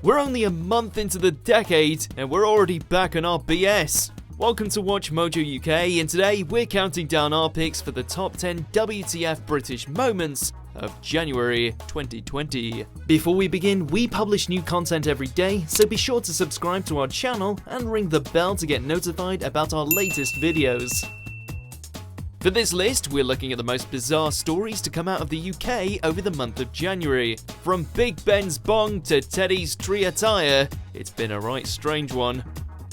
We're only a month into the decade and we're already back on our BS. Welcome to WatchMojo UK, and today we're counting down our picks for the top 10 WTF British moments of January 2020. Before we begin, we publish new content every day, so be sure to subscribe to our channel and ring the bell to get notified about our latest videos. For this list, we're looking at the most bizarre stories to come out of the UK over the month of January. From Big Ben's bong to Teddy's tree attire, it's been a right strange one.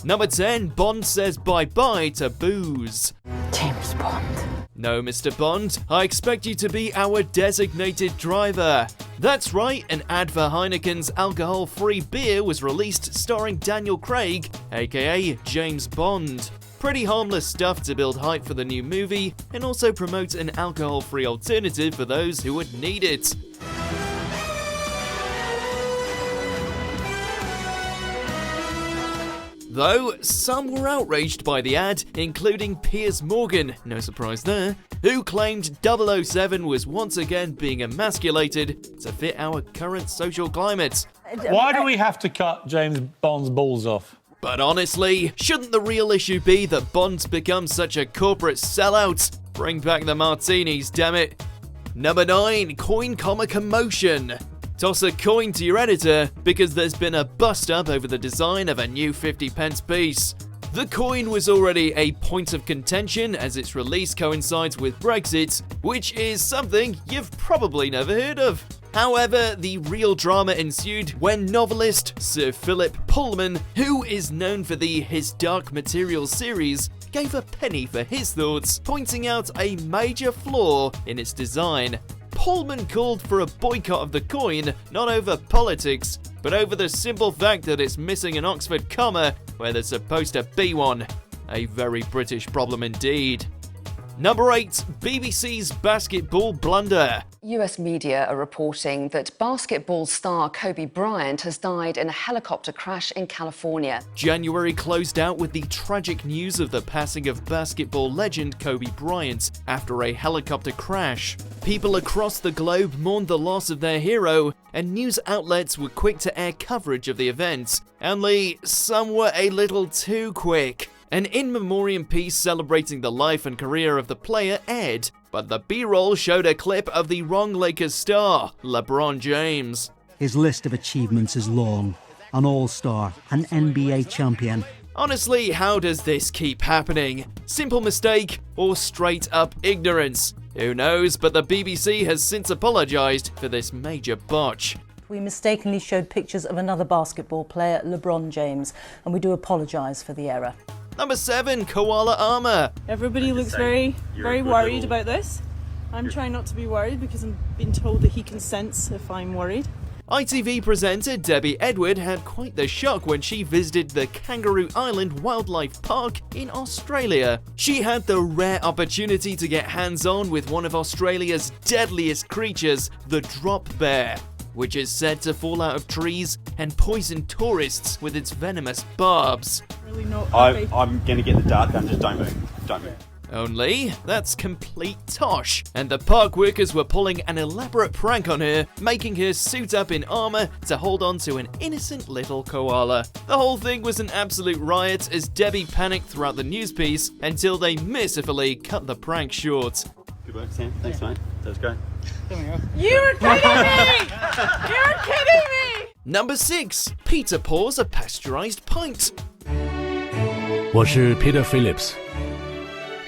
Number 10, Bond says bye-bye to booze. James Bond. No, Mr. Bond, I expect you to be our designated driver. That's right, an ad for Heineken's alcohol-free beer was released starring Daniel Craig, aka James Bond. Pretty harmless stuff to build hype for the new movie and also promote an alcohol-free alternative for those who would need it. Though, some were outraged by the ad, including Piers Morgan, no surprise there, who claimed 007 was once again being emasculated to fit our current social climate. Why do we have to cut James Bond's balls off? But honestly, shouldn't the real issue be that Bond's become such a corporate sellout? Bring back the martinis, damn it. Number 9, coin comma commotion. Toss a coin to your editor because there's been a bust-up over the design of a new 50p piece. The coin was already a point of contention as its release coincides with Brexit, which is something you've probably never heard of. However, the real drama ensued when novelist Sir Philip Pullman, who is known for the His Dark Materials series, gave a penny for his thoughts, pointing out a major flaw in its design. Pullman called for a boycott of the coin, not over politics, but over the simple fact that it's missing an Oxford comma where there's supposed to be one. A very British problem indeed. Number 8, BBC's basketball blunder. US media are reporting that basketball star Kobe Bryant has died in a helicopter crash in California. January closed out with the tragic news of the passing of basketball legend Kobe Bryant after a helicopter crash. People across the globe mourned the loss of their hero, and news outlets were quick to air coverage of the event. Only some were a little too quick. An in memoriam piece celebrating the life and career of the player aired, but the B-roll showed a clip of the wrong Lakers star, LeBron James. His list of achievements is long. An all-star, an NBA champion. Honestly, how does this keep happening? Simple mistake or straight up ignorance? Who knows, but the BBC has since apologized for this major botch. We mistakenly showed pictures of another basketball player, LeBron James, and we do apologise for the error. Number 7, koala armor. Everybody looks very worried about this. I'm trying not to be worried because I'm being told that he can sense if I'm worried. ITV presenter Debbie Edward had quite the shock when she visited the Kangaroo Island Wildlife Park in Australia. She had the rare opportunity to get hands-on with one of Australia's deadliest creatures, the drop bear, which is said to fall out of trees and poison tourists with its venomous barbs. Really not happy. I'm gonna get the dart gun, just don't move. Don't move. Only, that's complete tosh, and the park workers were pulling an elaborate prank on her, making her suit up in armor to hold on to an innocent little koala. The whole thing was an absolute riot as Debbie panicked throughout the news piece until they mercifully cut the prank short. Good work, Sam. Thanks, mate. That was great. You were kidding me! You're kidding me! Number 6, Peter pours a pasteurized pint. 我是 Peter Phillips，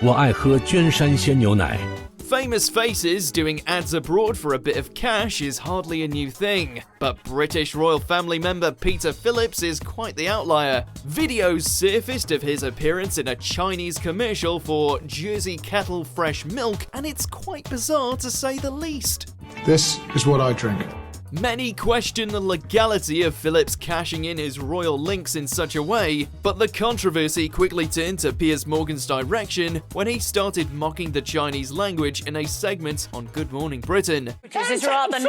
我爱喝娟山鲜牛奶。 Famous faces doing ads abroad for a bit of cash is hardly a new thing, but British royal family member Peter Phillips is quite the outlier. Videos surfaced of his appearance in a Chinese commercial for Jersey Cattle Fresh Milk, and it's quite bizarre to say the least. This is what I drink. Many question the legality of Phillips cashing in his royal links in such a way, but the controversy quickly turned to Piers Morgan's direction when he started mocking the Chinese language in a segment on Good Morning Britain. This is rather You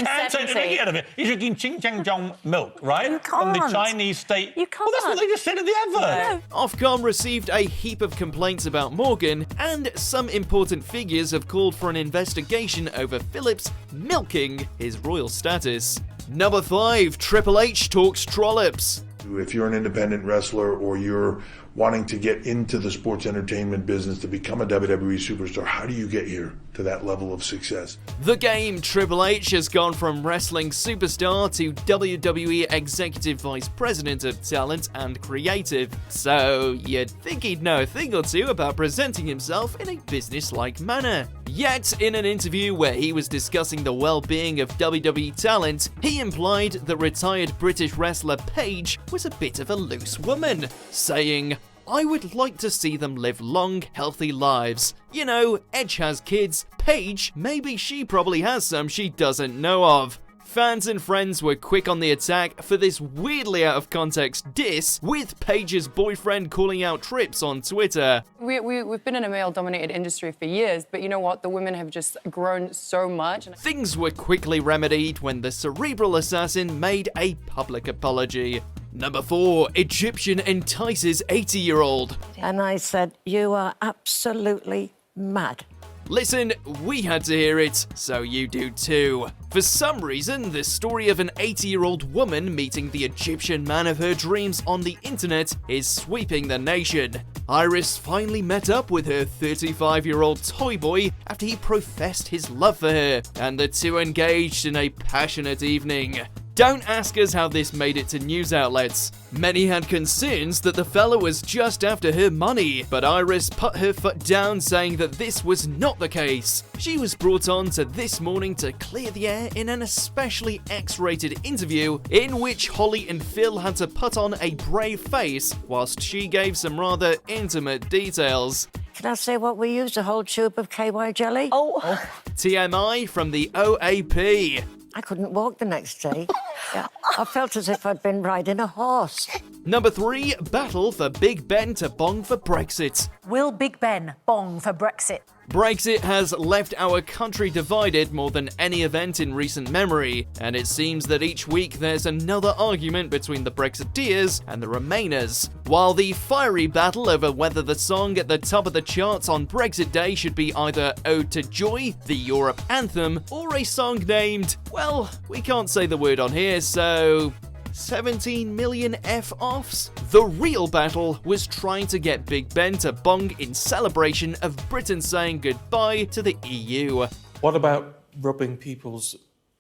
can't take the mickey out of it. You're drinking Xinjiang milk, right? You can't. From the Chinese state. You can't. Well, that's what they just said in the advert. No. Ofcom received a heap of complaints about Morgan, and some important figures have called for an investigation over Phillips milking his royal status. Number 5, Triple H talks trollops. If you're an independent wrestler or you're wanting to get into the sports entertainment business to become a WWE superstar, how do you get here to that level of success? The game Triple H has gone from wrestling superstar to WWE Executive Vice President of Talent and Creative, so you'd think he'd know a thing or two about presenting himself in a business-like manner. Yet, in an interview where he was discussing the well-being of WWE talent, he implied that retired British wrestler Paige was a bit of a loose woman, saying, "I would like to see them live long, healthy lives. You know, Edge has kids. Paige, maybe she probably has some she doesn't know of." Fans and friends were quick on the attack for this weirdly out of context diss, with Paige's boyfriend calling out trips on Twitter. We've been in a male-dominated industry for years, but you know what? The women have just grown so much. Things were quickly remedied when the cerebral assassin made a public apology. Number 4, Egyptian entices 80-year-old. And I said, "You are absolutely mad." Listen, we had to hear it, so you do too. For some reason, the story of an 80-year-old woman meeting the Egyptian man of her dreams on the internet is sweeping the nation. Iris finally met up with her 35-year-old toy boy after he professed his love for her, and the two engaged in a passionate evening. Don't ask us how this made it to news outlets. Many had concerns that the fella was just after her money, but Iris put her foot down, saying that this was not the case. She was brought on to This Morning to clear the air in an especially X-rated interview in which Holly and Phil had to put on a brave face whilst she gave some rather intimate details. Can I say what we used? A whole tube of KY jelly? Oh. TMI from the OAP. I couldn't walk the next day. Yeah, I felt as if I'd been riding a horse. Number 3, battle for Big Ben to bong for Brexit. Will Big Ben bong for Brexit? Brexit has left our country divided more than any event in recent memory, and it seems that each week there's another argument between the Brexiteers and the Remainers. While the fiery battle over whether the song at the top of the charts on Brexit Day should be either Ode to Joy, the Europe anthem, or a song named, well, we can't say the word on here, so 17 million F-offs? The real battle was trying to get Big Ben to bong in celebration of Britain saying goodbye to the EU. What about rubbing people's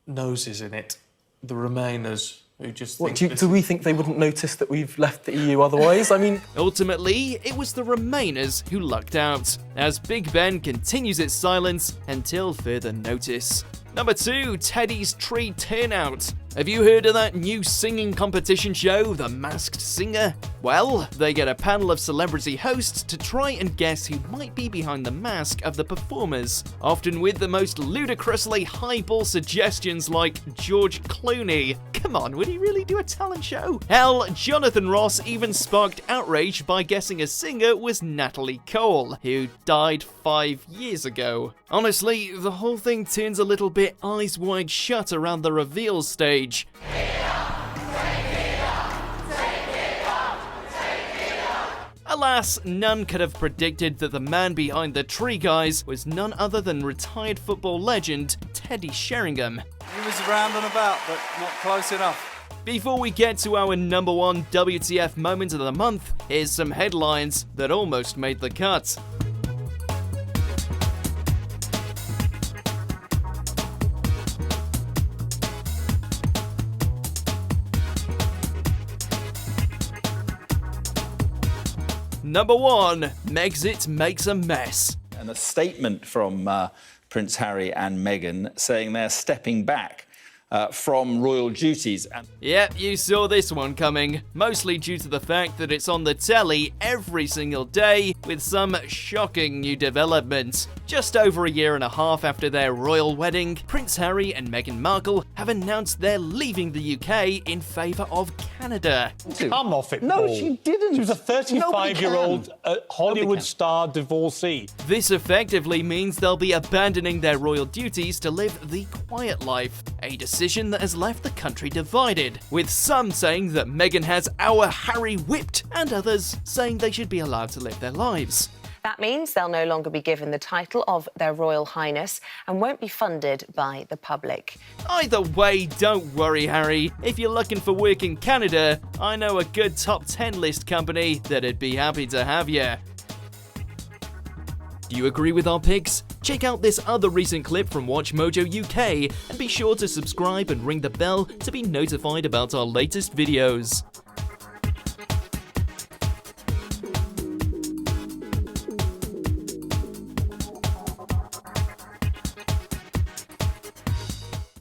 noses in it? The Remainers who just think... Do we think they wouldn't notice that we've left the EU otherwise? I mean... Ultimately, it was the Remainers who lucked out, as Big Ben continues its silence until further notice. Number 2, Teddy's Tree Turnout. Have you heard of that new singing competition show, The Masked Singer? Well, they get a panel of celebrity hosts to try and guess who might be behind the mask of the performers, often with the most ludicrously highball suggestions like George Clooney. Come on, would he really do a talent show? Hell, Jonathan Ross even sparked outrage by guessing a singer was Natalie Cole, who died 5 years ago. Honestly, the whole thing turns a little bit eyes wide shut around the reveal stage. Alas, none could have predicted that the man behind the Tree Guys was none other than retired football legend Teddy Sheringham. He was around and about, but not close enough. Before we get to our number 1 WTF moment of the month, here's some headlines that almost made the cut. Number 1, Megxit makes a mess. And a statement from Prince Harry and Meghan saying they're stepping back from royal duties. Yep, you saw this one coming, mostly due to the fact that it's on the telly every single day with some shocking new developments. Just over a year and a half after their royal wedding, Prince Harry and Meghan Markle have announced they're leaving the UK in favour of Canada. Come off it, No, Paul. she didn't. She was a 35-year-old Hollywood star divorcee. This effectively means they'll be abandoning their royal duties to live the quiet life, a decision that has left the country divided, with some saying that Meghan has our Harry whipped, and others saying they should be allowed to live their lives. That means they'll no longer be given the title of Their Royal Highness and won't be funded by the public. Either way, don't worry, Harry. If you're looking for work in Canada, I know a good top 10 list company that'd be happy to have you. Do you agree with our picks? Check out this other recent clip from WatchMojo UK and be sure to subscribe and ring the bell to be notified about our latest videos.